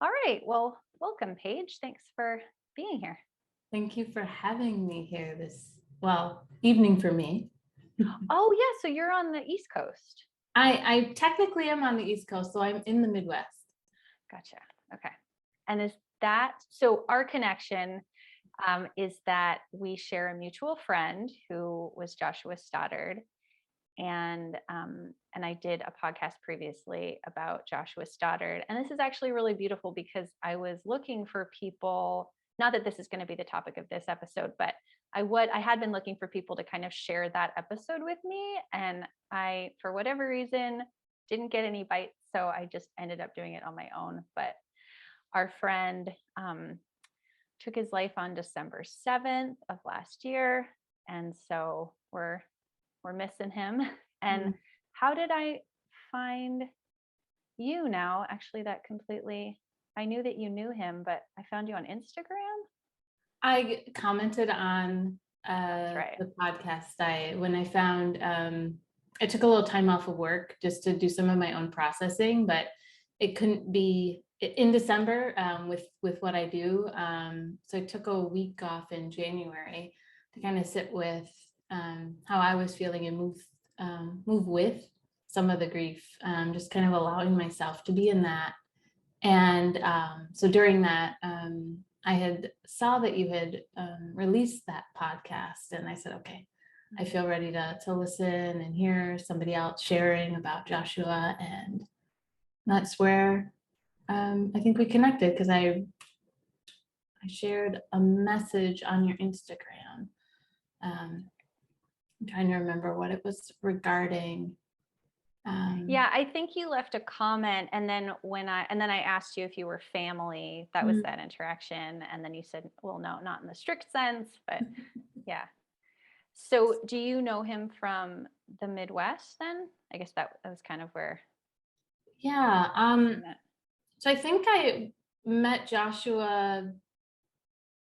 All right. Well, welcome, Paige. Thanks for being here. Thank you for having me here evening for me. Oh, yeah. So you're on the East Coast. I technically am on the East Coast, so I'm in the Midwest. Gotcha. Okay. And is that so? Our connection is that we share a mutual friend who was Joshua Stoddard, and I did a podcast previously about Joshua Stoddard, and this is actually really beautiful because I was looking for people. Not that this is going to be the topic of this episode, but I had been looking for people to kind of share that episode with me, and I, for whatever reason, didn't get any bites, so I just ended up doing it on my own. But our friend took his life on December 7th of last year, and so we're missing him. And how did I find you now? Actually, I knew that you knew him, but I found you on Instagram. I commented on Right. the podcast when I found I took a little time off of work just to do some of my own processing, but it couldn't be in December with what I do. So I took a week off in January to kind of sit with how I was feeling and move with some of the grief, just kind of allowing myself to be in that. And so during that, I had saw that you had released that podcast, and I said, okay, I feel ready to listen and hear somebody else sharing about Joshua. And that's where I think we connected, because I shared a message on your Instagram. I'm trying to remember what it was regarding. Yeah, I think you left a comment, and then I asked you if you were family. That was that interaction, and then you said, "Well, no, not in the strict sense, but yeah." So, do you know him from the Midwest? Then I guess that was kind of where. Yeah. So I think I met Joshua,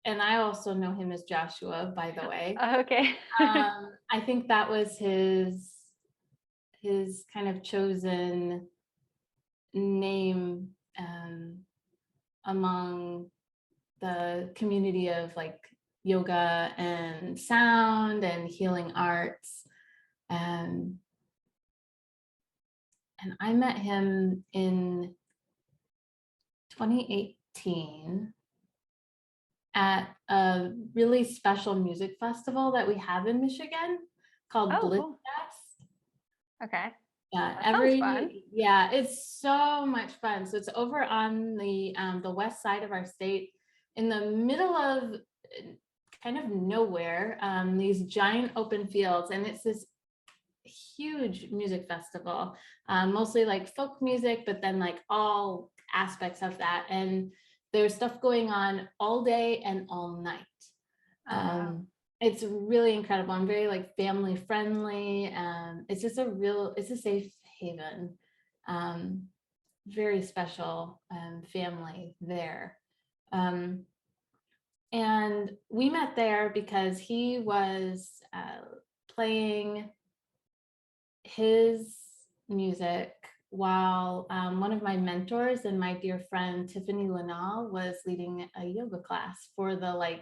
and I also know him as Joshua, by the way. Okay. I think that was his kind of chosen name among the community of like yoga and sound and healing arts. And I met him in 2018 at a really special music festival that we have in Michigan called Bliss Cool. Fest. Okay. Yeah, That sounds fun. Yeah, it's so much fun. So it's over on the west side of our state, in the middle of kind of nowhere, these giant open fields, and it's this huge music festival, mostly like folk music, but then like all aspects of that. And there's stuff going on all day and all night. Wow. It's really incredible. I'm very like family friendly. It's just it's a safe haven. Very special family there. And we met there because he was playing his music while one of my mentors and my dear friend Tiffany Linnell was leading a yoga class for the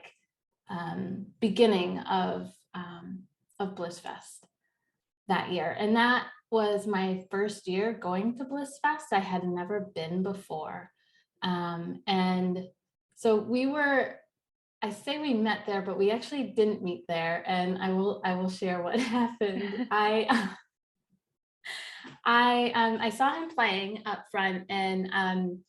beginning of Bliss Fest that year. And that was my first year going to Bliss Fest. I had never been before. And so I say we met there, but we actually didn't meet there. And I will share what happened. I saw him playing up front, and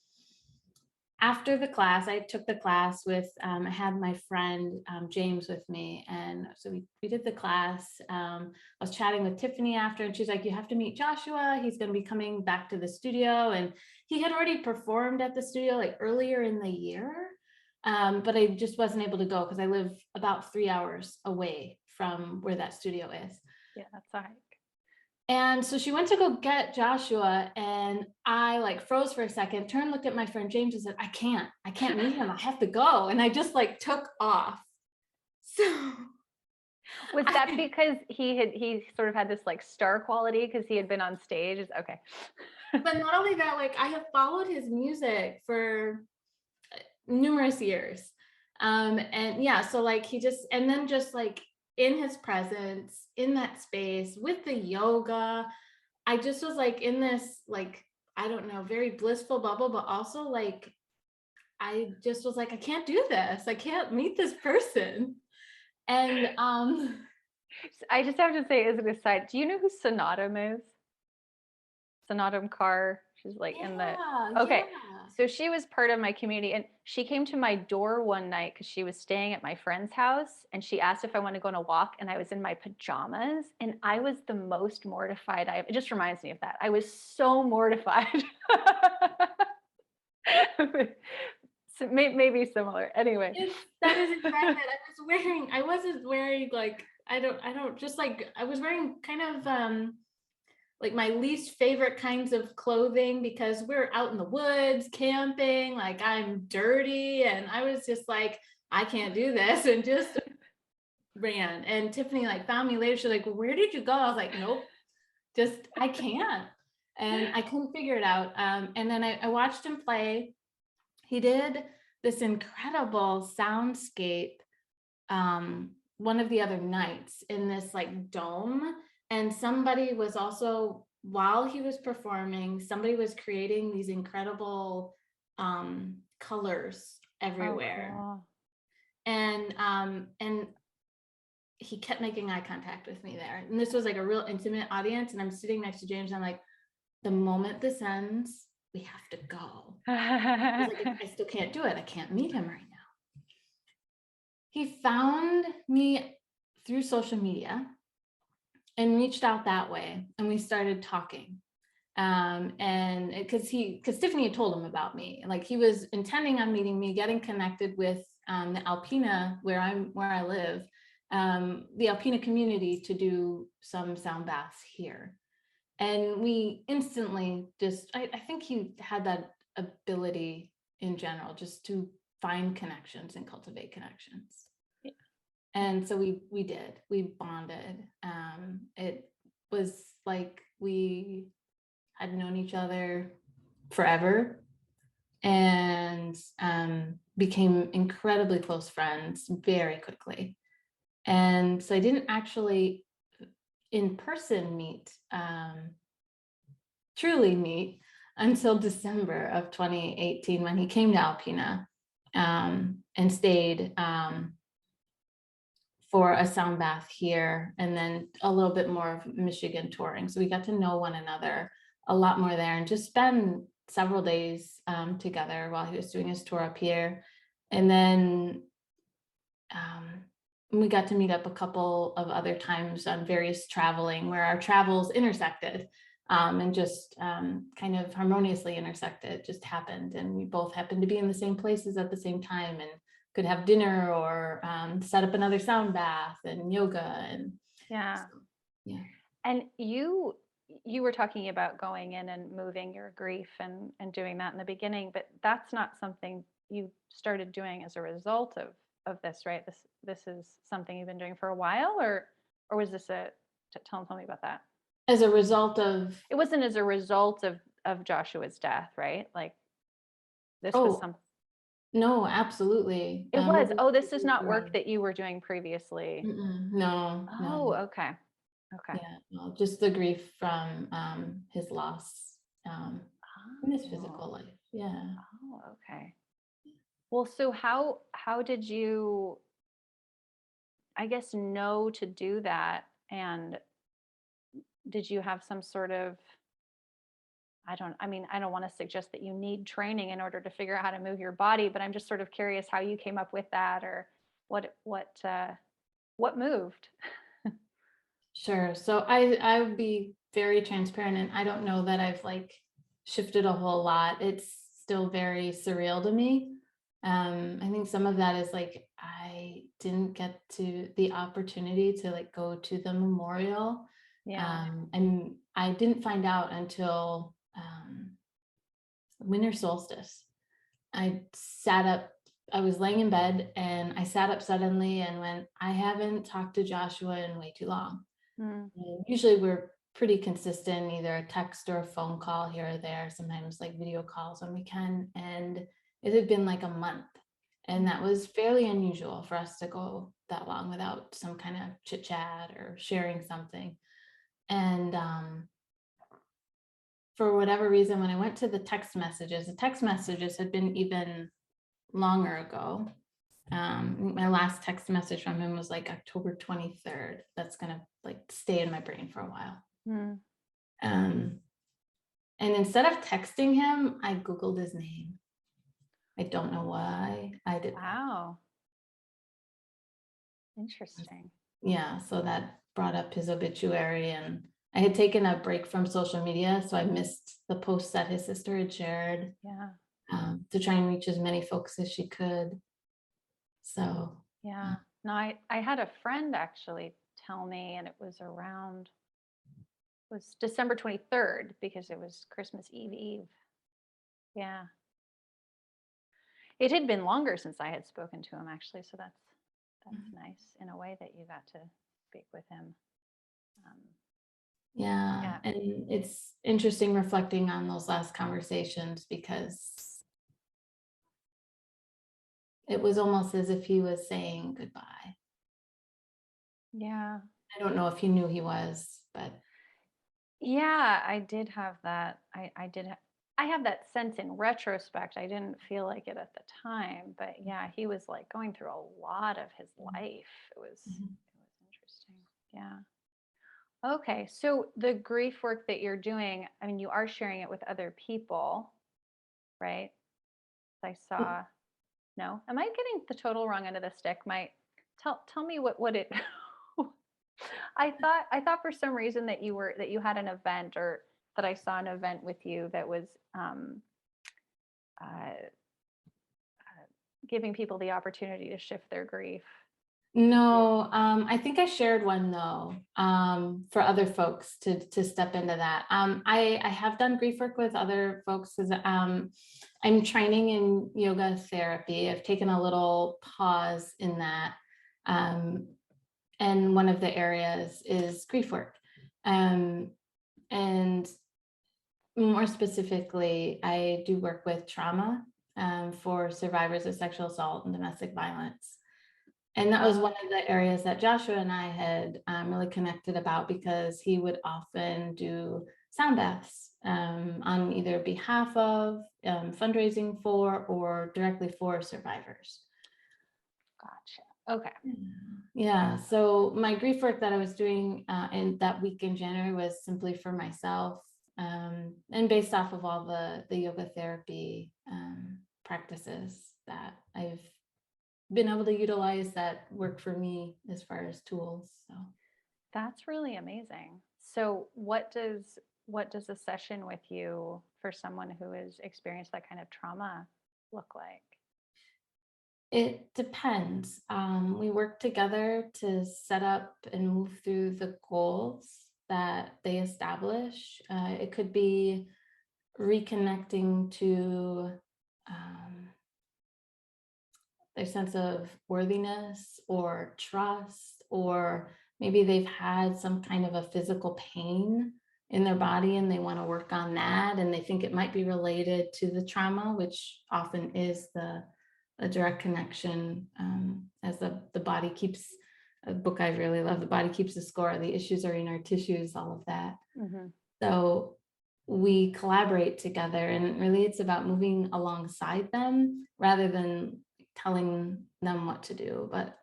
after the class, I took the class with, I had my friend James with me, and so we did the class. I was chatting with Tiffany after, and she's like, "You have to meet Joshua. He's going to be coming back to the studio," and he had already performed at the studio like earlier in the year, but I just wasn't able to go because I live about 3 hours away from where that studio is. Yeah, that's all right. And so she went to go get Joshua, and I like froze for a second, turned, looked at my friend James and said, I can't meet him. I have to go. And I just like took off. So was that because he sort of had this like star quality because he had been on stage? Okay. But not only that, like I have followed his music for numerous years. And yeah, so like he just, and then just like in his presence, in that space with the yoga, I just was like in this, like, I don't know, very blissful bubble, but also like, I just was like, I can't do this. I can't meet this person. And I just have to say as an aside, do you know who Sonatum is? Sonatum Carr. She's like in the okay. yeah. So she was part of my community and she came to my door one night because she was staying at my friend's house and she asked if I wanted to go on a walk and I was in my pajamas and I was the most mortified. It just reminds me of that. I was so mortified. So maybe similar. Anyway. That is exactly it. I wasn't wearing like, I don't just like, I was wearing kind of like my least favorite kinds of clothing because we're out in the woods camping, like I'm dirty. And I was just like, I can't do this, and just ran. And Tiffany like found me later. She's like, well, where did you go? I was like, nope, just, I can't. And I couldn't figure it out. And then I watched him play. He did this incredible soundscape one of the other nights in this like dome. And somebody was also, while he was performing, somebody was creating these incredible colors everywhere. Oh, cool. And he kept making eye contact with me there. And this was like a real intimate audience. And I'm sitting next to James. And I'm like, the moment this ends, we have to go. I was like, I still can't do it. I can't meet him right now. He found me through social media and reached out that way. And we started talking. And because Tiffany had told him about me, like he was intending on meeting me, getting connected with the Alpena where I live, the Alpena community, to do some sound baths here. And we instantly just, I think he had that ability in general, just to find connections and cultivate connections. Yeah. And so we bonded. It was like we had known each other forever and became incredibly close friends very quickly. And so I didn't actually in person truly meet until December of 2018 when he came to Alpena and stayed for a sound bath here, and then a little bit more of Michigan touring. So we got to know one another a lot more there and just spend several days together while he was doing his tour up here. And then we got to meet up a couple of other times on various traveling where our travels intersected and just kind of harmoniously intersected. It just happened. And we both happened to be in the same places at the same time and could have dinner or set up another sound bath and yoga. And yeah. so, yeah. And you were talking about going in and moving your grief and doing that in the beginning, but that's not something you started doing as a result of this, right? This is something you've been doing for a while, or was this tell me about that? As a result of, it wasn't as a result of Joshua's death, right? Like this was some. No, absolutely. It was. This is not work that you were doing previously. No. Oh, okay. Okay. Yeah, no, just the grief from his loss in his physical life. Yeah. Oh, okay. Well, so how did you, I guess, know to do that? And did you have some sort of, I don't want to suggest that you need training in order to figure out how to move your body, but I'm just sort of curious how you came up with that, or what moved? Sure. So I would be very transparent, and I don't know that I've like shifted a whole lot. It's still very surreal to me. I think some of that is like I didn't get to the opportunity to like go to the memorial. Yeah. And I didn't find out until winter solstice. I was laying in bed and I sat up suddenly and went, I haven't talked to Joshua in way too long. And usually we're pretty consistent, either a text or a phone call here or there, sometimes like video calls when we can. And it had been like a month. And that was fairly unusual for us to go that long without some kind of chit chat or sharing something. And for whatever reason, when I went to the text messages had been even longer ago. My last text message from him was like October 23rd. That's gonna like stay in my brain for a while. Mm. And instead of texting him, I Googled his name. I don't know why I did that. Wow. Interesting. Yeah, so that brought up his obituary, and I had taken a break from social media, so I missed the posts that his sister had shared Yeah. to try and reach as many folks as she could. So Yeah. No, I had a friend actually tell me, and it was December 23rd because it was Christmas Eve. Yeah. It had been longer since I had spoken to him actually, so that's nice in a way that you got to speak with him. yeah, and it's interesting reflecting on those last conversations because it was almost as if he was saying goodbye. Yeah. I don't know if he knew he was, but Yeah, I did have that. I have that sense in retrospect. I didn't feel like it at the time, but yeah, he was like going through a lot of his life. It was interesting. Yeah. Okay, so the grief work that you're doing, I mean, you are sharing it with other people, right? I saw. No, am I getting the total wrong end of the stick? Tell me what it. I thought for some reason that you had an event, or that I saw an event with you that was uh, giving people the opportunity to shift their grief. no, I think I shared one though, for other folks to step into that. I have done grief work with other folks because I'm training in yoga therapy. I've taken a little pause in that. And one of the areas is grief work. And more specifically, I do work with trauma for survivors of sexual assault and domestic violence. And that was one of the areas that Joshua and I had really connected about, because he would often do sound baths on either behalf of, fundraising for, or directly for survivors. Gotcha. Okay. Yeah. So my grief work that I was doing in that week in January was simply for myself, and based off of all the yoga therapy practices that I've been able to utilize that work for me as far as tools. So That's really amazing. So what does a session with you for someone who has experienced that kind of trauma look like? it depends. We work together to set up and move through the goals that they establish. It could be reconnecting to their sense of worthiness or trust, or maybe they've had some kind of a physical pain in their body and they want to work on that, and they think it might be related to the trauma, which often is a direct connection, as the body keeps, a book I really love, The Body Keeps the Score, the issues are in our tissues, all of that. Mm-hmm. So we collaborate together, and really it's about moving alongside them rather than telling them what to do, but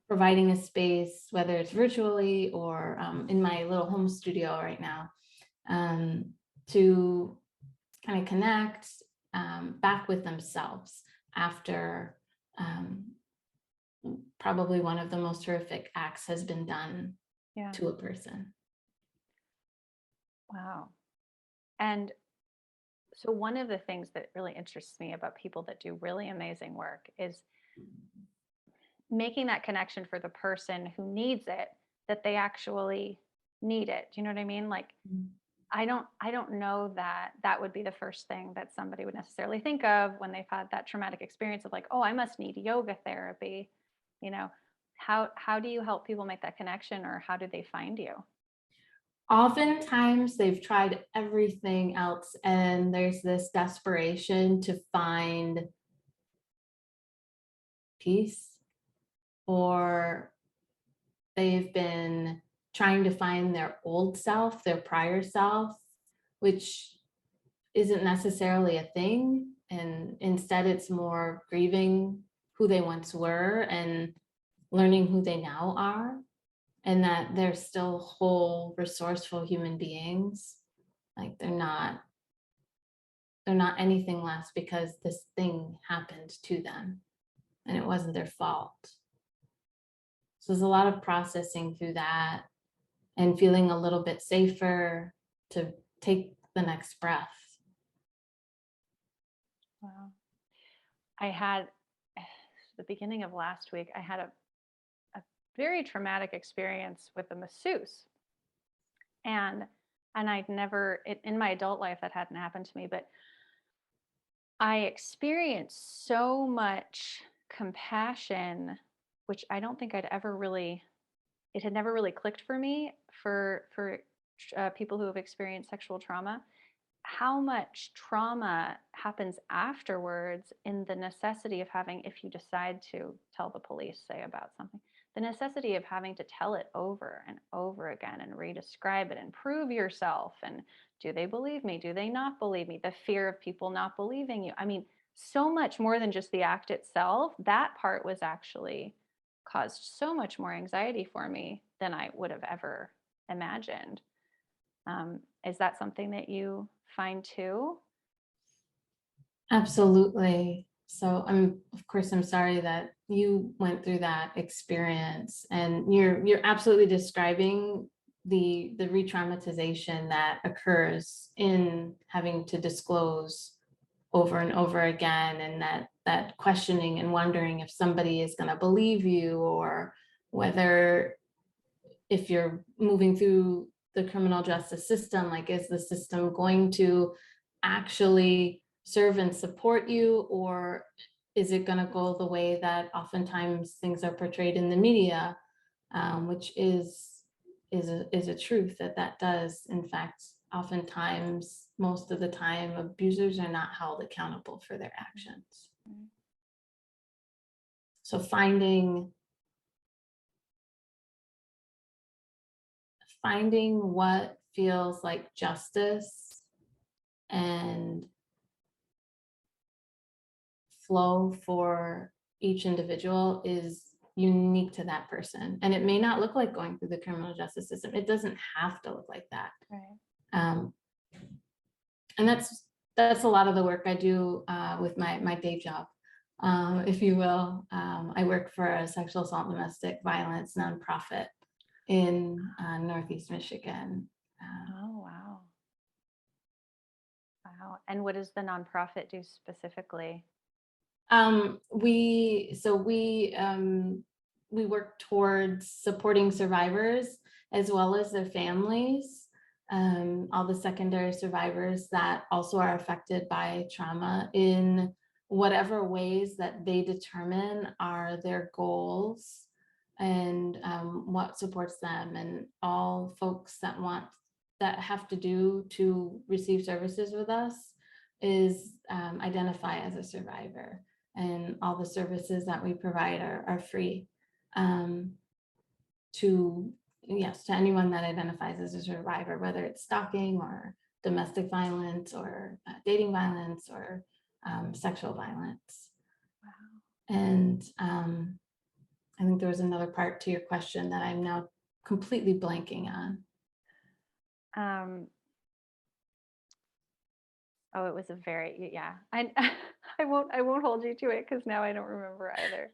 providing a space, whether it's virtually or in my little home studio right now, to kind of connect back with themselves after probably one of the most horrific acts has been done to a person. Wow. And so one of the things that really interests me about people that do really amazing work is making that connection for the person who needs it, that they actually need it. Do you know what I mean? Like, I don't know that that would be the first thing that somebody would necessarily think of when they've had that traumatic experience of like, oh, I must need yoga therapy. You know, how do you help people make that connection, or how do they find you? Oftentimes they've tried everything else, and there's this desperation to find peace, or they've been trying to find their old self, their prior self, which isn't necessarily a thing. And instead, it's more grieving who they once were and learning who they now are, and that they're still whole, resourceful human beings. Like they're not anything less because this thing happened to them and it wasn't their fault. So there's a lot of processing through that and feeling a little bit safer to take the next breath. Wow. I had the beginning of last week, I had a very traumatic experience with a masseuse. And I'd never, in my adult life, that hadn't happened to me, but I experienced so much compassion, which I don't think I'd ever really, it had never really clicked for me for people who have experienced sexual trauma. How much trauma happens afterwards in the necessity of having, if you decide to tell the police, say, about something, the necessity of having to tell it over and over again and re-describe it and prove yourself. And do they believe me? Do they not believe me? The fear of people not believing you. I mean, so much more than just the act itself. That part was actually caused so much more anxiety for me than I would have ever imagined. Is that something that you find too? Absolutely. So of course, I'm sorry that you went through that experience, and you're absolutely describing the re-traumatization that occurs in having to disclose over and over again, and that questioning and wondering if somebody is going to believe you, or whether, if you're moving through the criminal justice system, like, is the system going to actually serve and support you, or is it going to go the way that oftentimes things are portrayed in the media, which is a truth that does, in fact, oftentimes, most of the time, abusers are not held accountable for their actions. So finding what feels like justice and flow for each individual is unique to that person. And it may not look like going through the criminal justice system. It doesn't have to look like that. Right. And that's a lot of the work I do with my day job, if you will. I work for a sexual assault and domestic violence nonprofit in Northeast Michigan. Oh, wow. Wow. And what does the nonprofit do specifically? We work towards supporting survivors as well as their families, all the secondary survivors that also are affected by trauma in whatever ways that they determine are their goals, and what supports them, and all folks that have to do to receive services with us is identify as a survivor. And all the services that we provide are free to anyone that identifies as a survivor, whether it's stalking or domestic violence or dating violence or sexual violence. Wow. And I think there was another part to your question that I'm now completely blanking on. Oh, it was a very, yeah. I won't hold you to it because now I don't remember either.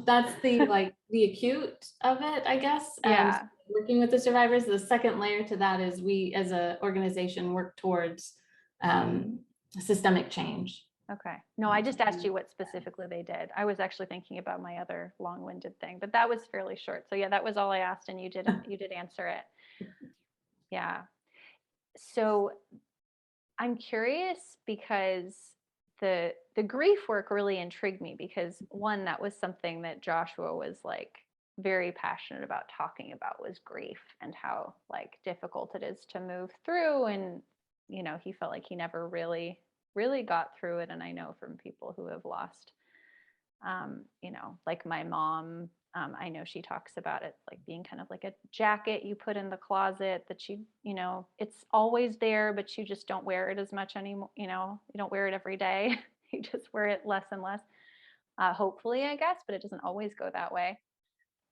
That's the acute of it, I guess. Yeah. Working with the survivors. The second layer to that is we, as an organization, work towards systemic change. Okay. No, I just asked you what specifically they did. I was actually thinking about my other long-winded thing, but that was fairly short. So yeah, that was all I asked, and you did answer it. Yeah. So I'm curious because the grief work really intrigued me, because one, that was something that Joshua was like very passionate about talking about, was grief and how like difficult it is to move through. And he felt like he never really got through it. And I know from people who have lost Like my mom, I know she talks about it like being kind of like a jacket you put in the closet that it's always there, but you just don't wear it as much anymore. You don't wear it every day. You just wear it less and less, hopefully, I guess, but it doesn't always go that way.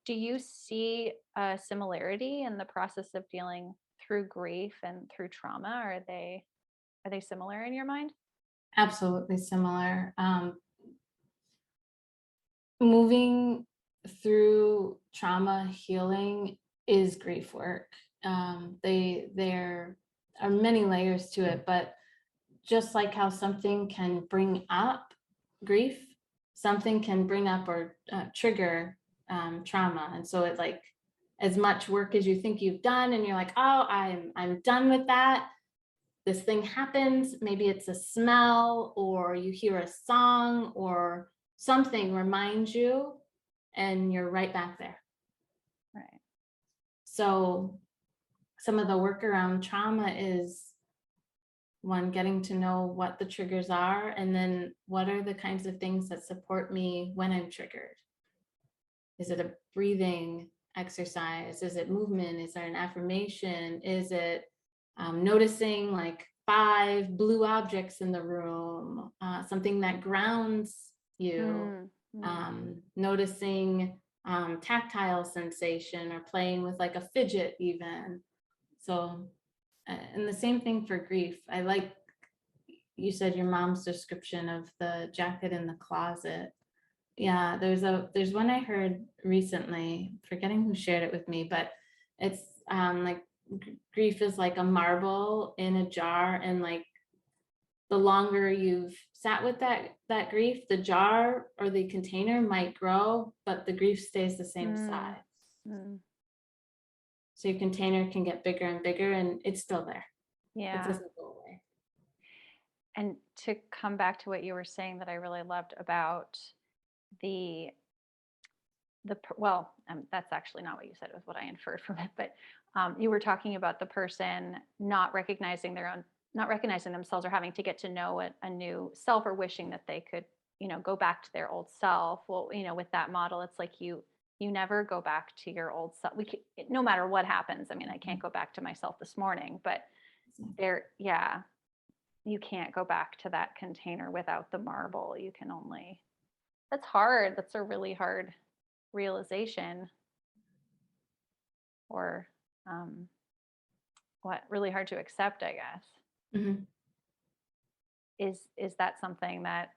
Do you see a similarity in the process of dealing through grief and through trauma? Are they similar in your mind? Absolutely similar. Moving through trauma healing is grief work. There are many layers to it, but just like how something can bring up grief, something can bring up or trigger trauma. And so it's like, as much work as you think you've done and you're like, oh, I'm done with that, this thing happens, maybe it's a smell or you hear a song or something reminds you, and you're right back there. Right. So some of the work around trauma is, one, getting to know what the triggers are, and then what are the kinds of things that support me when I'm triggered. Is it a breathing exercise? Is it movement? Is there an affirmation? Is it noticing like 5 blue objects in the room, something that grounds you, noticing tactile sensation or playing with like a fidget even. So, and the same thing for grief. I like, you said your mom's description of the jacket in the closet. Yeah, there's one I heard recently, forgetting who shared it with me, but it's like grief is like a marble in a jar, and like the longer you've sat with that grief, the jar or the container might grow, but the grief stays the same size. So your container can get bigger and bigger, and it's still there. Yeah. It doesn't go away. And to come back to what you were saying that I really loved about that's actually not what you said, it was what I inferred from it, but you were talking about the person not recognizing themselves, or having to get to know a new self, or wishing that they could go back to their old self. Well, with that model, it's like you never go back to your old self. No matter what happens. I mean, I can't go back to myself this morning, but you can't go back to that container without the marble. You can only. That's hard. That's a really hard realization, or really hard to accept, I guess. Mm-hmm. Is that something that,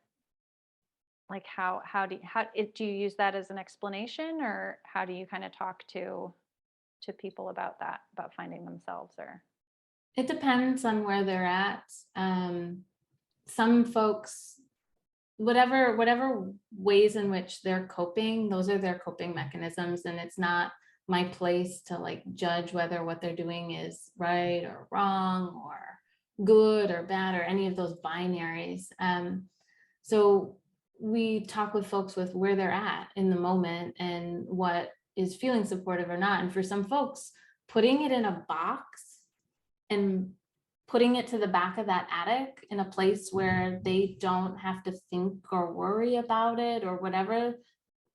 like, how do you use that as an explanation, or how do you kind of talk to people about that, about finding themselves? Or it depends on where they're at. Some folks, whatever ways in which they're coping, those are their coping mechanisms, and it's not my place to like judge whether what they're doing is right or wrong or good or bad, or any of those binaries. So we talk with folks with where they're at in the moment and what is feeling supportive or not. And for some folks, putting it in a box and putting it to the back of that attic in a place where they don't have to think or worry about it or whatever,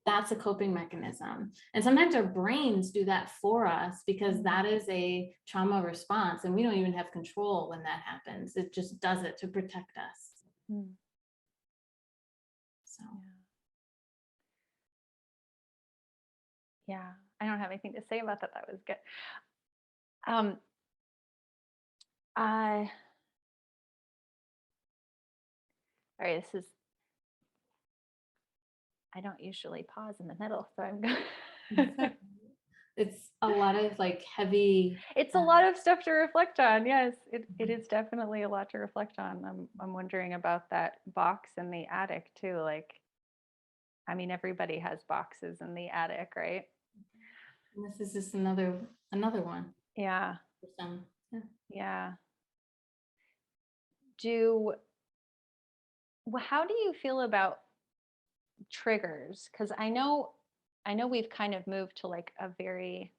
that's a coping mechanism. And sometimes our brains do that for us, because that is a trauma response, and we don't even have control when that happens. It just does it to protect us. So yeah, I don't have anything to say about that. That was good. All right, I don't usually pause in the middle, so I'm going. it's a lot of like heavy. It's a lot of stuff to reflect on. Yes, it is definitely a lot to reflect on. I'm wondering about that box in the attic too. Like, I mean, everybody has boxes in the attic, right? And this is just another one. Yeah. For some. Yeah. How do you feel about triggers? Because I know we've kind of moved to like a very,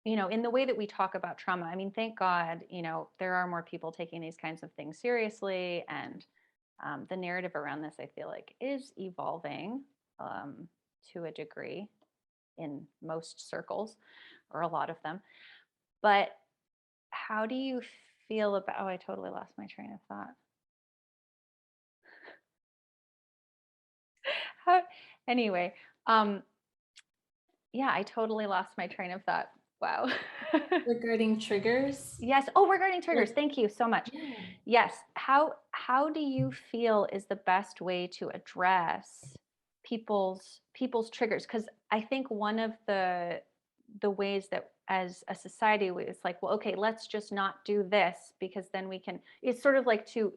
in the way that we talk about trauma. I mean, thank God, there are more people taking these kinds of things seriously, and the narrative around this, I feel like, is evolving. to a degree in most circles, or a lot of them. But how do you feel about, oh, I totally lost my train of thought. Anyway, yeah, I totally lost my train of thought. Wow. Regarding triggers? Yes. Oh, regarding triggers. Thank you so much. Yeah. Yes. How do you feel is the best way to address people's triggers? Because I think one of the ways that as a society it's like, well, okay, let's just not do this because then we can. It's sort of like to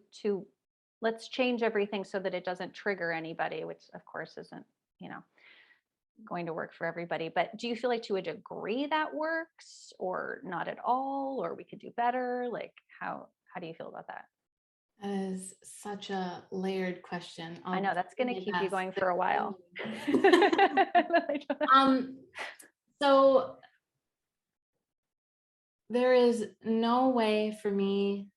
let's change everything so that it doesn't trigger anybody, which of course isn't, you know, going to work for everybody. But do you feel like to a degree that works or not at all, or we could do better? Like how do you feel about that? That is such a layered question. I know that's going to keep you going for a while. Um, so there is no way for me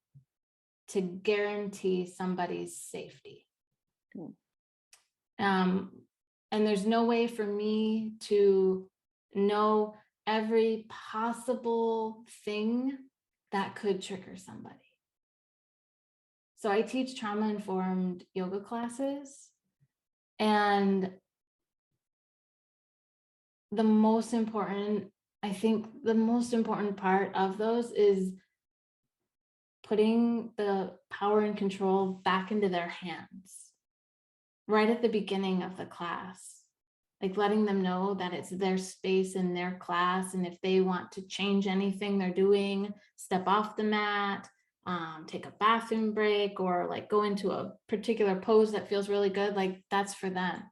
to guarantee somebody's safety. Hmm. And there's no way for me to know every possible thing that could trigger somebody. So I teach trauma-informed yoga classes, and the most important part of those is putting the power and control back into their hands right at the beginning of the class, like letting them know that it's their space in their class. And if they want to change anything they're doing, step off the mat, take a bathroom break, or like go into a particular pose that feels really good, like that's for them.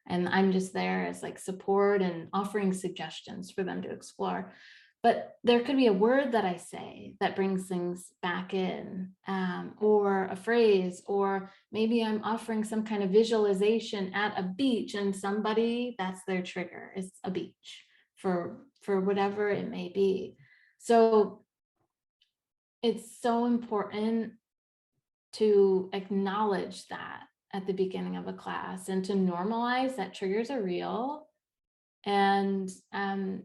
And I'm just there as like support and offering suggestions for them to explore. But there could be a word that I say that brings things back in, or a phrase, or maybe I'm offering some kind of visualization at a beach, and somebody, that's their trigger, is a beach for whatever it may be. So it's so important to acknowledge that at the beginning of a class and to normalize that triggers are real, and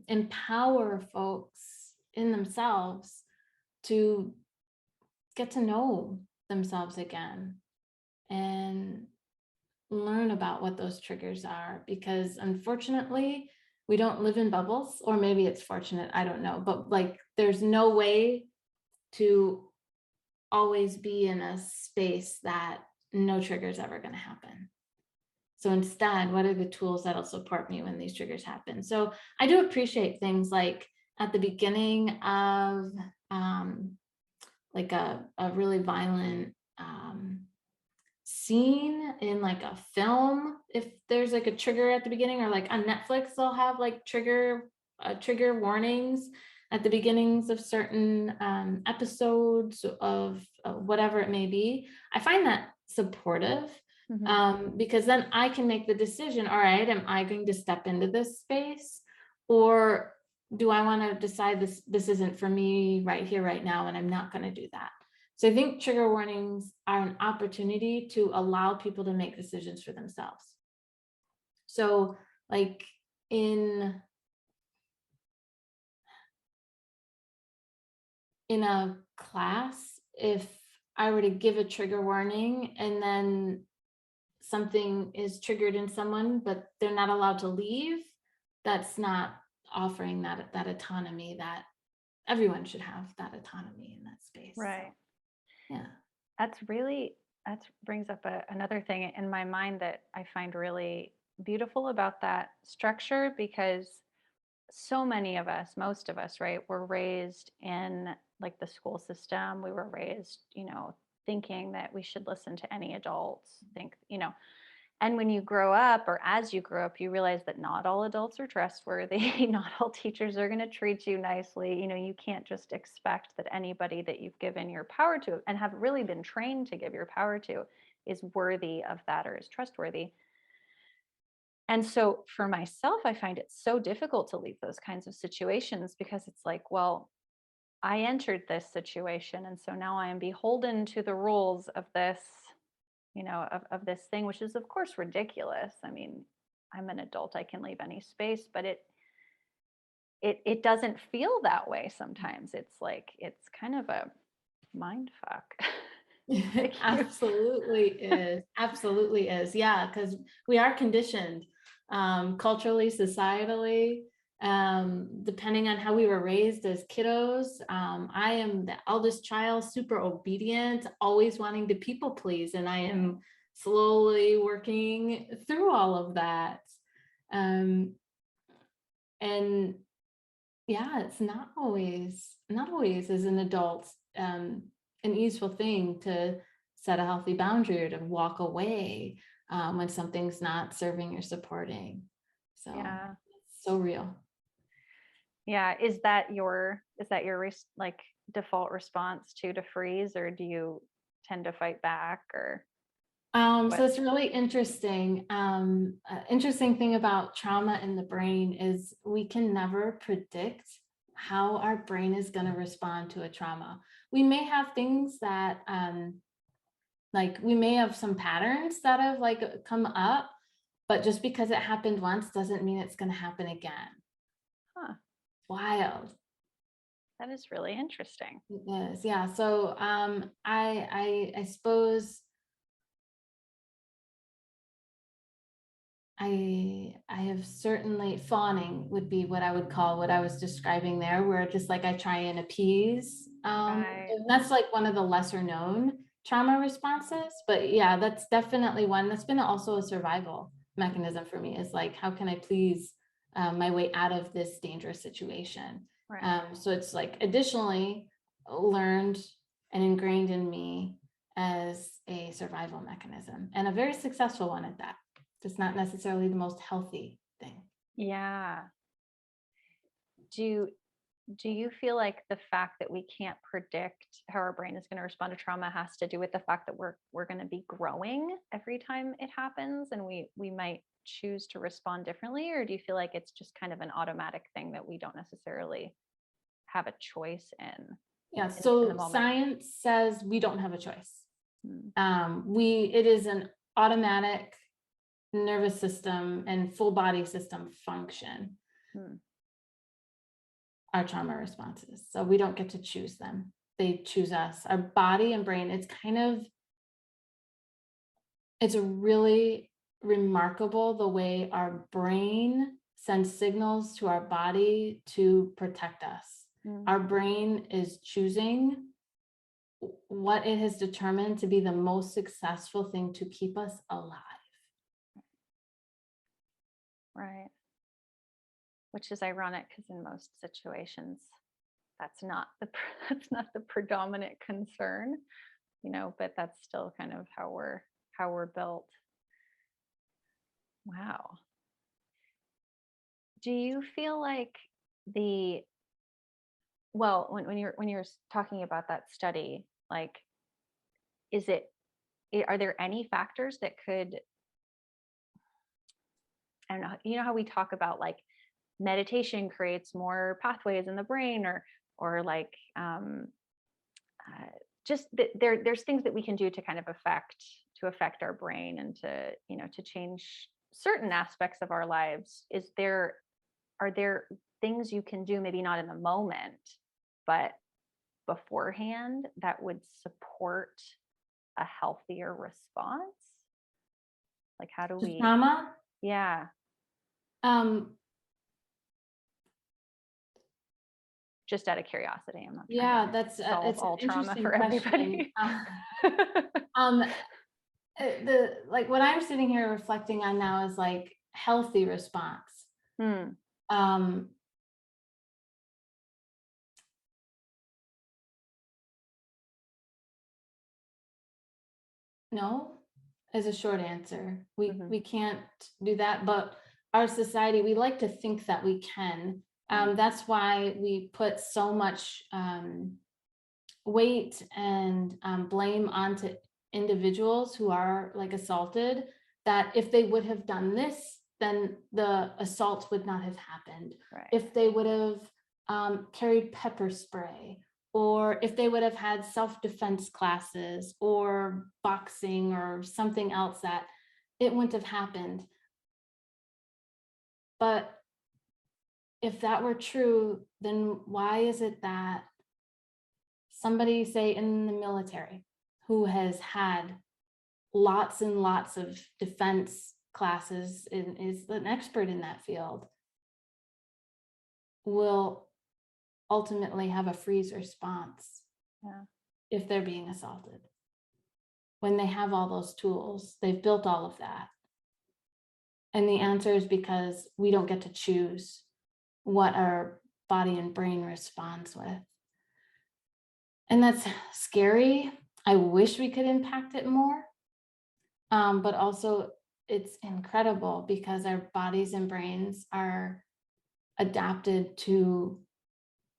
empower folks in themselves to get to know themselves again and learn about what those triggers are. Because unfortunately, we don't live in bubbles, or maybe it's fortunate, I don't know, but like there's no way to always be in a space that no trigger is ever going to happen. So instead, what are the tools that'll support me when these triggers happen? So I do appreciate things like at the beginning of like a really violent scene in like a film, if there's like a trigger at the beginning, or like on Netflix, they'll have like trigger warnings at the beginnings of certain episodes of whatever it may be. I find that supportive. Because then I can make the decision, all right, am I going to step into this space, or do I want to decide this isn't for me right here, right now, and I'm not going to do that. So I think trigger warnings are an opportunity to allow people to make decisions for themselves. So like in a class, if I were to give a trigger warning and then something is triggered in someone, but they're not allowed to leave, that's not offering that autonomy that everyone should have, that autonomy in that space. Right. So, yeah. That brings up another thing in my mind that I find really beautiful about that structure, because so many of us, most of us, right, were raised in like the school system. We were raised, thinking that we should listen to any adults, and when you grow up, or as you grow up, you realize that not all adults are trustworthy. Not all teachers are going to treat you nicely. You can't just expect that anybody that you've given your power to and have really been trained to give your power to is worthy of that or is trustworthy. And so for myself, I find it so difficult to leave those kinds of situations, because it's like, well, I entered this situation, and so now I am beholden to the rules of this, of this thing, which is of course ridiculous. I mean, I'm an adult, I can leave any space, but it doesn't feel that way sometimes. It's like, it's kind of a mind fuck. It absolutely is. Absolutely is. Yeah, because we are conditioned culturally, societally, depending on how we were raised as kiddos. I am the eldest child, super obedient, always wanting to people please, and I am slowly working through all of that. And yeah, it's not always as an adult an easeful thing to set a healthy boundary or to walk away when something's not serving or supporting. So Yeah. it's so real. Yeah. Is that your like default response to freeze, or do you tend to fight back, or So what? it's really interesting. Interesting thing about trauma in the brain is we can never predict how our brain is going to respond to a trauma. We may have things that like we may have some patterns that have like come up, but just because it happened once doesn't mean it's going to happen again. Huh. Wild. That is really interesting. It is. Yeah. So I suppose I have certainly, fawning would be what I would call what I was describing there, where just like I try and appease. Right. And that's like one of the lesser known trauma responses. But yeah, that's definitely one that's been also a survival mechanism for me, is like, how can I please my way out of this dangerous situation? Right. So it's like additionally learned and ingrained in me as a survival mechanism, and a very successful one at that. Just not necessarily the most healthy thing. Yeah. Do you feel like the fact that we can't predict how our brain is going to respond to trauma has to do with the fact that we're going to be growing every time it happens, and we might choose to respond differently? Or do you feel like it's just kind of an automatic thing that we don't necessarily have a choice in Yeah, the so moment? science says we don't have a choice. Hmm. It is an automatic nervous system and full body system function, Hmm. our trauma responses. So we don't get to choose them. They choose us. Our body and brain, it's a really remarkable the way our brain sends signals to our body to protect us. Hmm. Our brain is choosing what it has determined to be the most successful thing to keep us alive. Right. Which is ironic, because in most situations that's not the that's not the predominant concern, but that's still kind of how we're built. Wow. Do you feel like the well, when you're talking about that study, like, is it are there any factors that could, I don't know, how we talk about like meditation creates more pathways in the brain, or like uh, just that there's things that we can do to kind of affect our brain, and to change certain aspects of our lives. Are there things you can do, maybe not in the moment, but beforehand, that would support a healthier response? Like, how do To we? trauma, Yeah. um, Just out of curiosity, I'm not trying yeah, to solve it's an all trauma interesting for question. everybody. Um, the like what I'm sitting here reflecting on now is like healthy response. Hmm. Um, no, is a short answer. Mhm. We can't do that, but our society, we like to think that we can. Right. That's why we put so much weight and blame onto individuals who are like assaulted, that if they would have done this, then the assault would not have happened. Right. If they would have carried pepper spray, or if they would have had self-defense classes or boxing or something else, that it wouldn't have happened. But if that were true, then why is it that somebody, say in the military, who has had lots and lots of defense classes and is an expert in that field, will ultimately have a freeze response if they're being assaulted? When they have all those tools, they've built all of that. And the answer is because we don't get to choose what our body and brain responds with. And that's scary. I wish we could impact it more. But also it's incredible because our bodies and brains are adapted to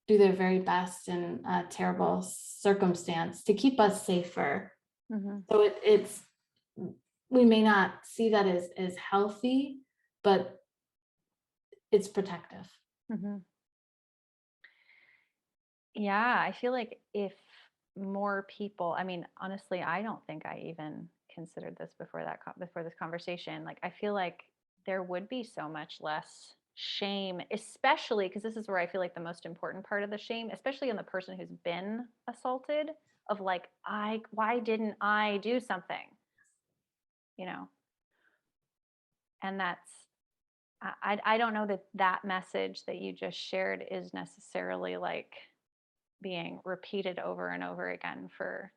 do their very best in a terrible circumstance to keep us safer. So it's, we may not see that as healthy, but it's protective. Yeah, I feel like if more people, I mean, honestly, I don't think I even considered this before this conversation. Like, I feel like there would be so much less shame, especially because this is where I feel like the most important part of the shame, especially in the person who's been assaulted, of like, why didn't I do something? You know, and that's, I don't know that that message that you just shared is necessarily like being repeated over and over again for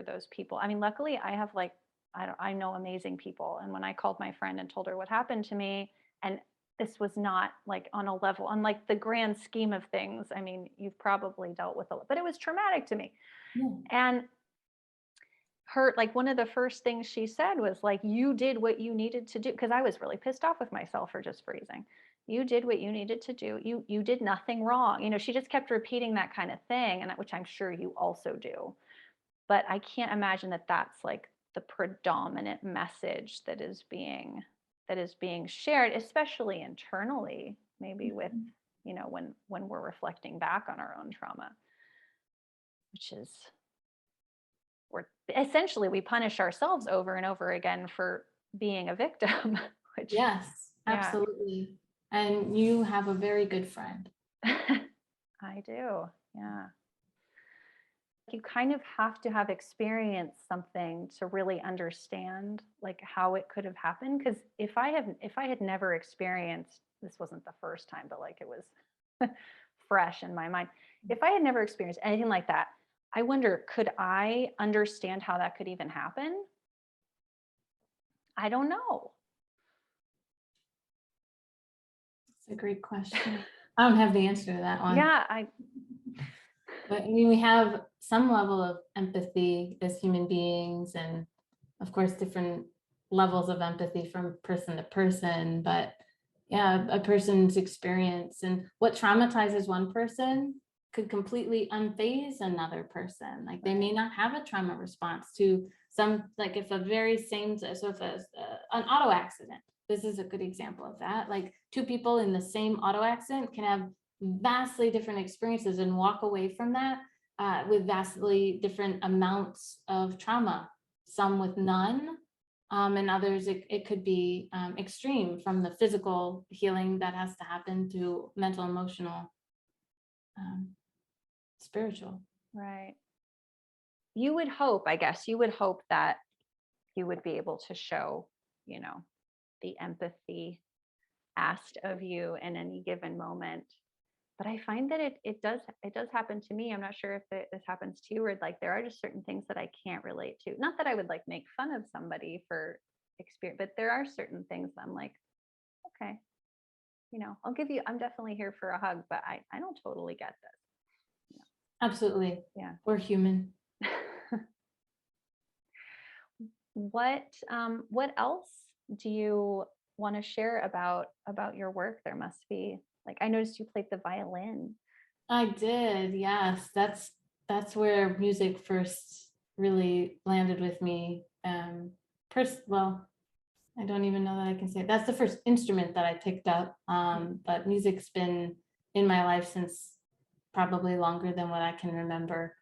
those people. I mean, luckily I have like, I know amazing people. And when I called my friend and told her what happened to me, and this was not like on a level, on like the grand scheme of things. I mean, you've probably dealt with it, but it was traumatic to me. And her, like, one of the first things she said was like, you did what you needed to do. Cause I was really pissed off with myself for just freezing. You did what you needed to do. You did nothing wrong. You know, she just kept repeating that kind of thing, and which I'm sure you also do. But I can't imagine that that's like the predominant message that is being shared, especially internally, maybe with, you know, when we're reflecting back on our own trauma, which is, essentially we punish ourselves over and over again for being a victim. Which, yes, absolutely. And you have a very good friend. I do. Yeah. You kind of have to have experienced something to really understand like how it could have happened. Because if I had never experienced, this wasn't the first time, but like it was fresh in my mind. If I had never experienced anything like that, I wonder, could I understand how that could even happen? I don't know. That's a great question. I don't have the answer to that one. Yeah, But I mean, we have some level of empathy as human beings, and of course, different levels of empathy from person to person. But yeah, a person's experience and what traumatizes one person could completely unfaze another person. Like they may not have a trauma response to some, like if a very same, so if an auto accident, this is a good example of that. Like two people in the same auto accident can have vastly different experiences and walk away from that with vastly different amounts of trauma, some with none, and others it could be extreme, from the physical healing that has to happen to mental, emotional, spiritual. right. You would hope, I guess, you would hope that you would be able to show, you know, the empathy asked of you in any given moment. But I find that it does happen to me. I'm not sure if this happens to you, where like there are just certain things that I can't relate to. Not that I would like make fun of somebody for experience, but there are certain things I'm like, okay, you know, I'm definitely here for a hug, but I don't totally get this. Absolutely. Yeah. We're human. What else do you want to share about your work? There must be, like, I noticed you played the violin. I did, yes. That's where music first really landed with me. Well, I don't even know that I can say it. That's the first instrument that I picked up. But music's been in my life since probably longer than what I can remember.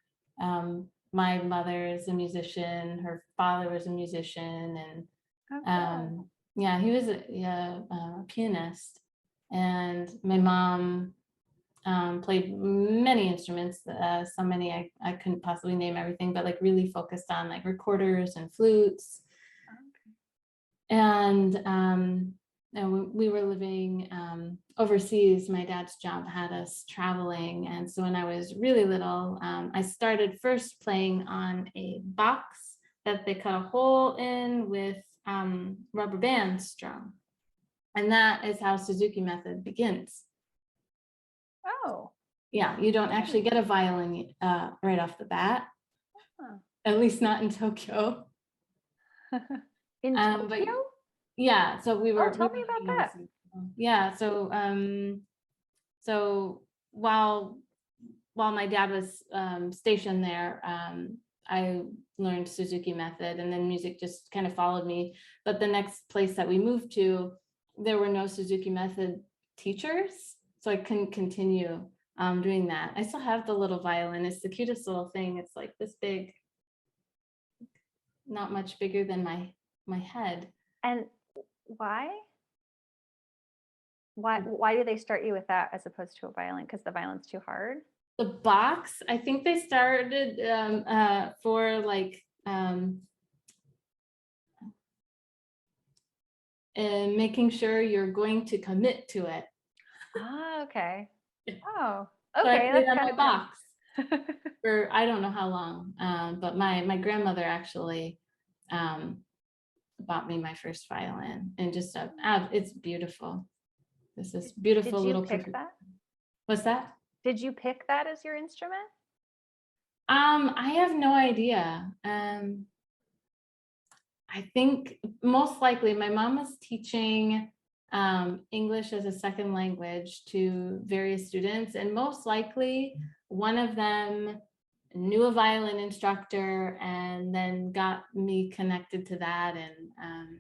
My mother is a musician, her father was a musician, and Oh, cool. yeah, he was a pianist. And my mom played many instruments, so many I couldn't possibly name everything, but like really focused on like recorders and flutes. And we were living overseas. My dad's job had us traveling. And so when I was really little, I started first playing on a box that they cut a hole in with rubber bands strung. And that is how Suzuki Method begins. Oh. Yeah, you don't actually get a violin right off the bat, at least not in Tokyo. In Tokyo? Yeah, so we were. Tell me about that. Yeah, so while my dad was stationed there, I learned Suzuki Method, and then music just kind of followed me. But the next place that we moved to, there were no Suzuki Method teachers, so I couldn't continue doing that. I still have the little violin. It's the cutest little thing. It's like this big, not much bigger than my head. And why? Why do they start you with that as opposed to a violin? Because the violin's too hard? The box, I think they started for like making sure you're going to commit to it. Ah, okay. Oh, So I okay. played That's on kind a of box for I don't know how long, but my grandmother actually bought me my first violin, and just it's beautiful. This is beautiful. Did you little pick that? What's that? Did you pick that as your instrument? I have no idea. I think most likely my mom was teaching English as a second language to various students, and most likely one of them knew a violin instructor and then got me connected to that. And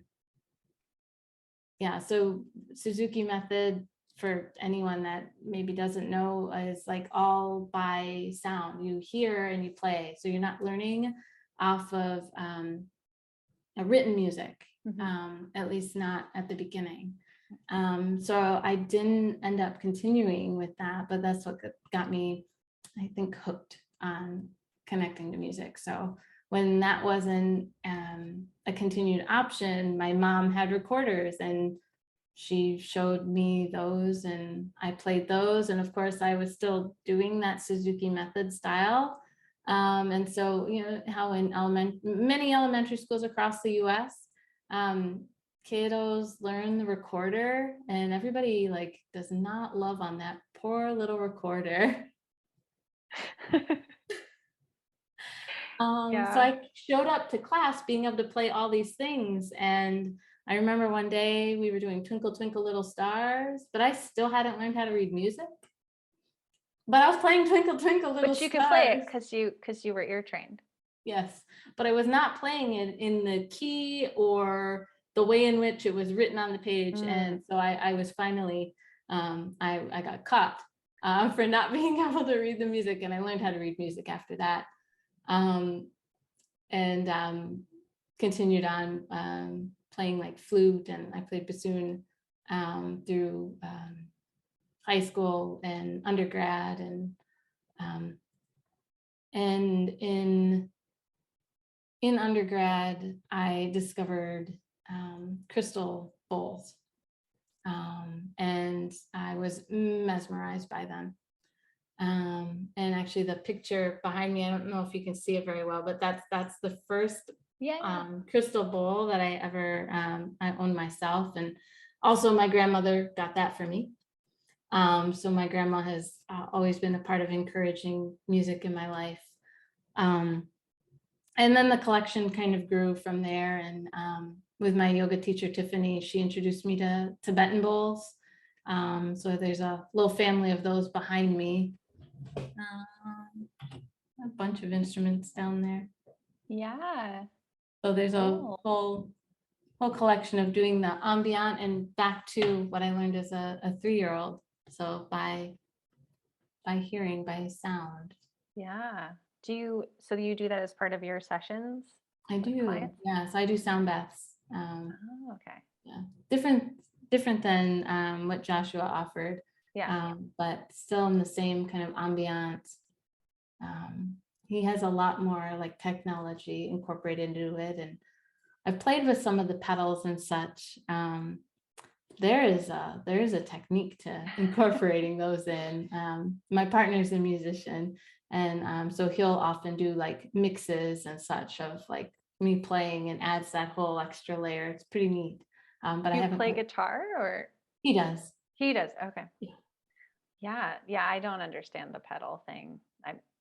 yeah, so Suzuki Method, for anyone that maybe doesn't know, is like all by sound. You hear and you play, so you're not learning off of a written music, at least not at the beginning. So I didn't end up continuing with that, but that's what got me, I think, hooked on connecting to music. So when that wasn't a continued option, my mom had recorders, and she showed me those, and I played those. And of course, I was still doing that Suzuki Method style. And so, you know, how in many elementary schools across the US, kiddos learn the recorder, and everybody like does not love on that poor little recorder. So I showed up to class being able to play all these things. And I remember one day we were doing Twinkle Twinkle Little Stars, but I still hadn't learned how to read music. But I was playing Twinkle Twinkle Little Stars. But you could play it because you were ear trained. Yes, but I was not playing it in the key or the way in which it was written on the page. And so I was finally, I got caught for not being able to read the music, and I learned how to read music after that. And continued on playing like flute, and I played bassoon through high school and undergrad, and in undergrad I discovered crystal bowls, and I was mesmerized by them. And actually the picture behind me, I don't know if you can see it very well, but that's the first crystal bowl that I ever I owned myself. And also my grandmother got that for me. So my grandma has always been a part of encouraging music in my life. And then the collection kind of grew from there. And with my yoga teacher, Tiffany, she introduced me to Tibetan Bowls. So there's a little family of those behind me. A bunch of instruments down there. Yeah. So there's a whole collection of doing the ambient, and back to what I learned as a 3-year-old. So by hearing, by sound. Yeah. Do you do that as part of your sessions? I do. Yes, I do sound baths. Oh, okay. Yeah, different different than what Joshua offered, Yeah. but still in the same kind of ambiance. He has a lot more like technology incorporated into it, and I've played with some of the pedals and such. There is a technique to incorporating those in. My partner's a musician, and so he'll often do like mixes and such of like me playing, and adds that whole extra layer. It's pretty neat. But I You haven't. play guitar or He does. he does? Okay. Yeah. Yeah. Yeah. I don't understand the pedal thing.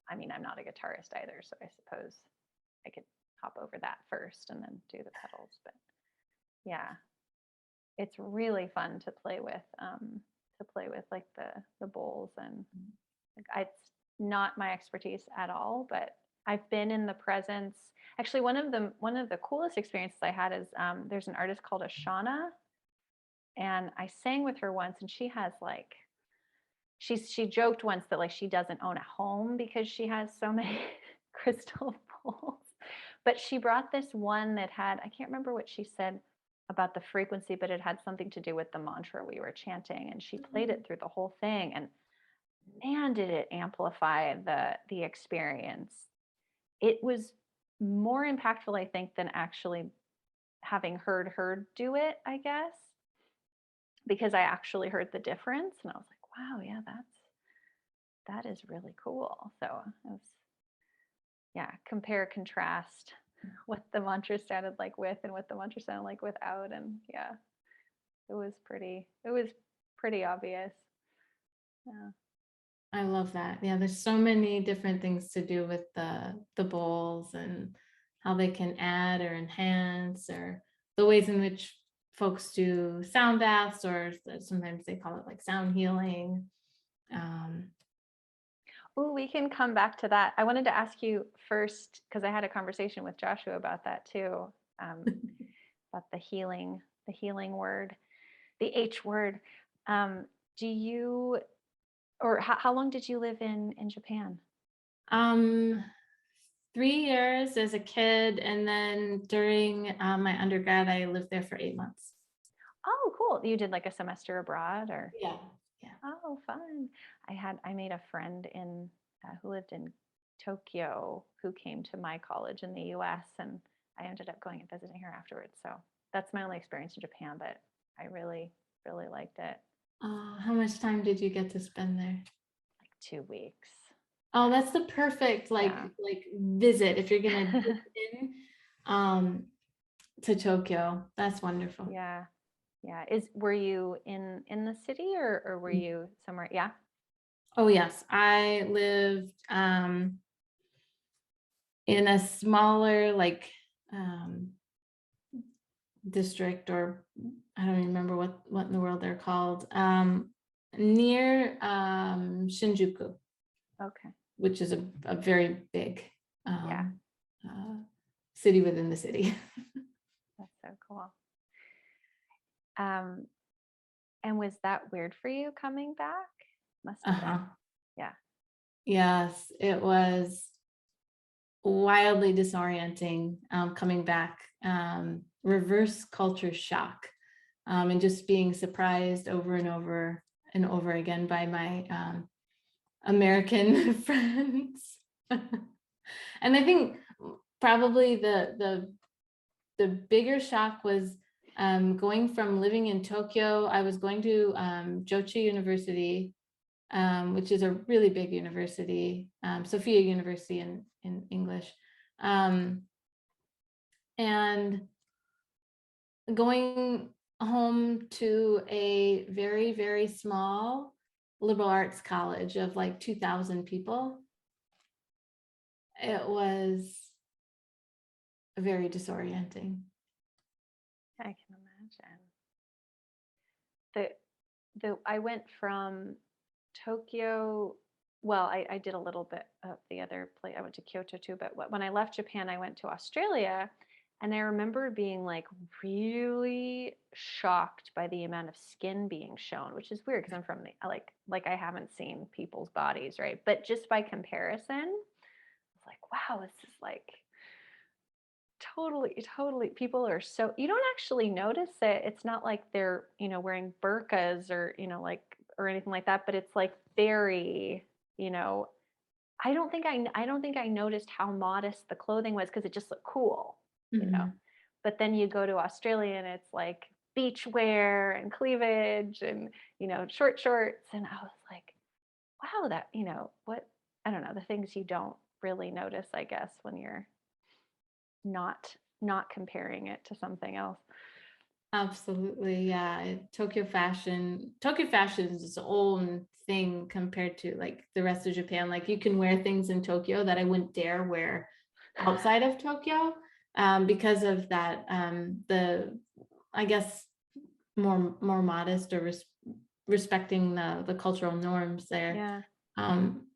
I mean, I'm not a guitarist either, so I suppose I could hop over that first and then do the pedals. But yeah, it's really fun to play with like the bowls, and like, it's not my expertise at all, but I've been in the presence. Actually, one of the coolest experiences I had is there's an artist called Ashana, and I sang with her once, and she has like she joked once that like she doesn't own a home because she has so many crystal bowls. But she brought this one that had, I can't remember what she said about the frequency, but it had something to do with the mantra we were chanting, and she played it through the whole thing, and man, did it amplify the experience. It was more impactful, I think, than actually having heard her do it, I guess, because I actually heard the difference, and I was like, wow, yeah, that is really cool. So it was, yeah, compare, contrast what the mantra sounded like with and what the mantra sounded like without. And yeah, it was pretty obvious. Yeah. I love that. Yeah, there's so many different things to do with the bowls, and how they can add or enhance, or the ways in which folks do sound baths, or sometimes they call it like sound healing. Um, Oh, we can come back to that. I wanted to ask you first, because I had a conversation with Joshua about that too, about the healing word, the H word. Do you, or how long did you live in Japan? um, 3 years as a kid, and then during my undergrad, I lived there for 8 months. Oh, cool. You did like a semester abroad, or? Yeah, yeah. Oh, fun. I made a friend who lived in Tokyo, who came to my college in the US, and I ended up going and visiting her afterwards. So that's my only experience in Japan, but I really, really liked it. How much time did you get to spend there? Like 2 weeks. Oh, that's the perfect Yeah. like visit if you're gonna dip in um to Tokyo. That's wonderful. Yeah. Yeah. Were you in the city, or were you somewhere? Yeah. Oh yes, I lived in a smaller like um district, or I don't even remember what in the world they're called. Near Shinjuku, Okay. which is a very big Yeah. uh, city within the city. That's so cool. Um, and was that weird for you coming back? Must have been. Uh-huh. Yeah. Yes, it was wildly disorienting coming back. Reverse culture shock, and just being surprised over and over and over again by my American friends. And I think probably the bigger shock was going from living in Tokyo. I was going to Jochi University, which is a really big university, Sophia University in English, and going home to a very, very small liberal arts college of like 2,000 people. It was very disorienting. I can imagine. I went from Tokyo. Well, I did a little bit of the other place. I went to Kyoto too, but when I left Japan, I went to Australia, and I remember being like really shocked by the amount of skin being shown, which is weird because I'm from the like I haven't seen people's bodies, right? But just by comparison, I was like, wow, this is like totally. People are so, you don't actually notice it. It's not like they're, wearing burqas or, like, or anything like that, but it's like very, I don't think I noticed how modest the clothing was because it just looked cool, you know. Mhm. But then you go to Australia and it's like beach wear and cleavage and, short shorts. And I was like, wow, that, what, I don't know, the things you don't really notice, I guess, when you're not comparing it to something else. Absolutely, yeah. Tokyo fashion is its own thing compared to like the rest of Japan. Like you can wear things in Tokyo that I wouldn't dare wear outside of Tokyo, because of that. The I guess more modest or respecting the cultural norms there. Yeah. Um,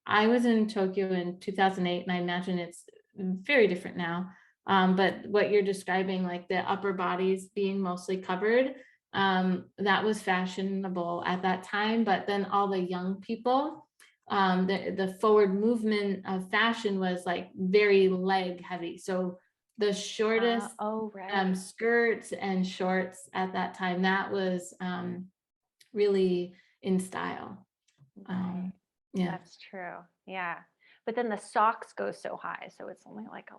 I was in Tokyo in 2008, and I imagine it's very different now. But what you're describing, like the upper bodies being mostly covered, that was fashionable at that time. But then all the young people, the forward movement of fashion was like very leg heavy. So the shortest Oh, right. skirts and shorts at that time, that was really in style. Right. Yeah. That's true. Yeah. But then the socks go so high, so it's only like a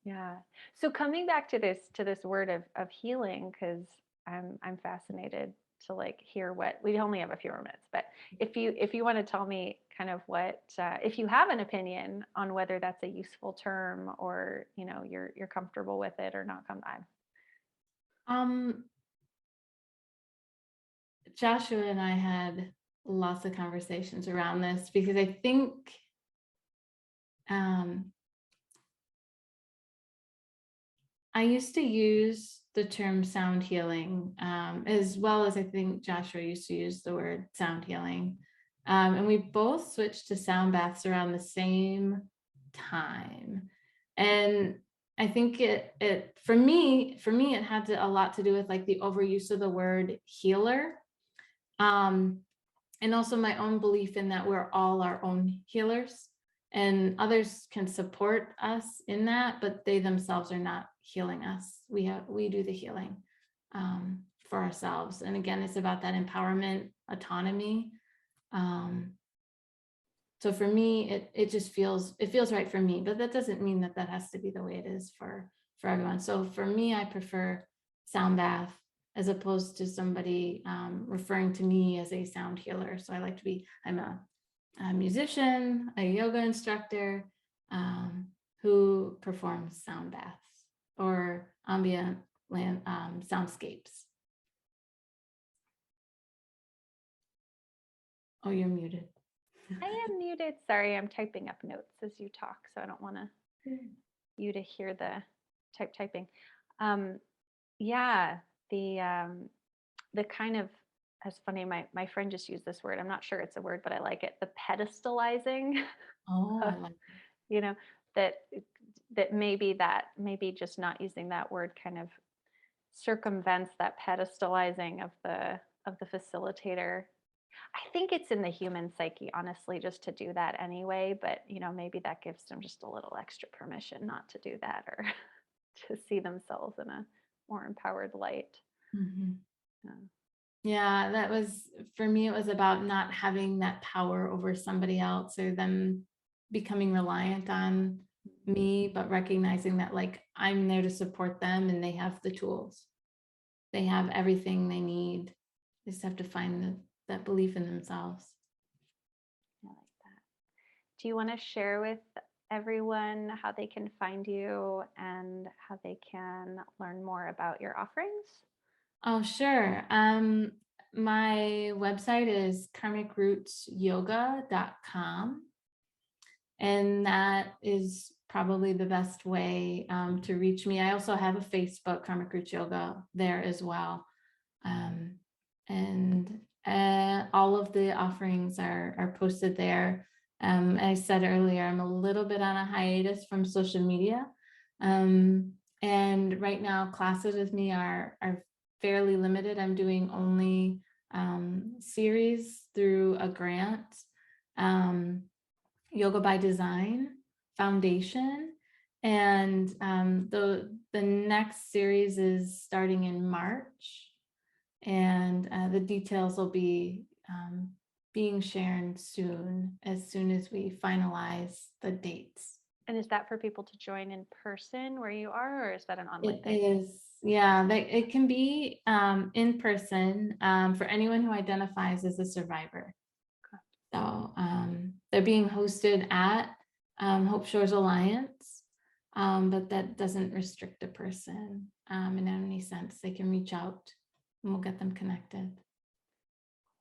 yeah. So coming back to this word of healing, because I'm fascinated to like hear what, we only have a few more minutes, but if you want to tell me kind of what, if you have an opinion on whether that's a useful term or you're comfortable with it or not, Um, Joshua and I had lots of conversations around this because I think um, I used to use the term sound healing, as well as I think Joshua used to use the word sound healing. And we both switched to sound baths around the same time. And I think it for me, it had a lot to do with like the overuse of the word healer. And also my own belief in that we're all our own healers, and others can support us in that, but they themselves are not healing us. We do the healing for ourselves. And again, it's about that empowerment, autonomy. Um, so for me, it just feels right for me, but that doesn't mean that has to be the way it is for everyone. So for me, I prefer sound bath as opposed to somebody referring to me as a sound healer. So I'm a musician, a yoga instructor, who performs sound baths or ambient soundscapes. Oh, you're muted. I am muted. Sorry, I'm typing up notes as you talk, so I don't want you to hear the typing. Yeah, the kind of, that's funny. My friend just used this word. I'm not sure it's a word, but I like it. The pedestalizing Oh, of, I like you know, that maybe just not using that word kind of circumvents that pedestalizing of the facilitator. I think it's in the human psyche, honestly, just to do that anyway. But maybe that gives them just a little extra permission not to do that or to see themselves in a more empowered light. Mhm. Yeah. Yeah, that was for me, it was about not having that power over somebody else or them becoming reliant on me, but recognizing that like I'm there to support them and they have the tools. They have everything they need. They just have to find that belief in themselves. I like that. Do you want to share with everyone how they can find you and how they can learn more about your offerings? Oh, sure. My website is karmicrootsyoga.com. And that is probably the best way to reach me. I also have a Facebook, Karmic Roots Yoga, there as well. And all of the offerings are posted there. I said earlier, I'm a little bit on a hiatus from social media. And right now, classes with me are fairly limited. I'm doing only series through a grant. Yoga by Design foundation. And the next series is starting in March. And the details will be being shared soon as we finalize the dates. And is that for people to join in person where you are, or is that an online It thing? is, yeah, it can be in person for anyone who identifies as a survivor. Okay. So they're being hosted at Hope Shores Alliance, but that doesn't restrict a person in any sense. They can reach out and we'll get them connected.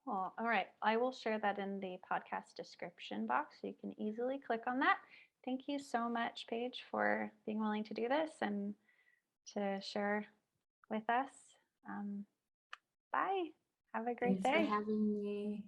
Well, all right. I will share that in the podcast description box so you can easily click on that. Thank you so much, Paige, for being willing to do this and to share with us. Bye. Have a great Thanks for day. having me.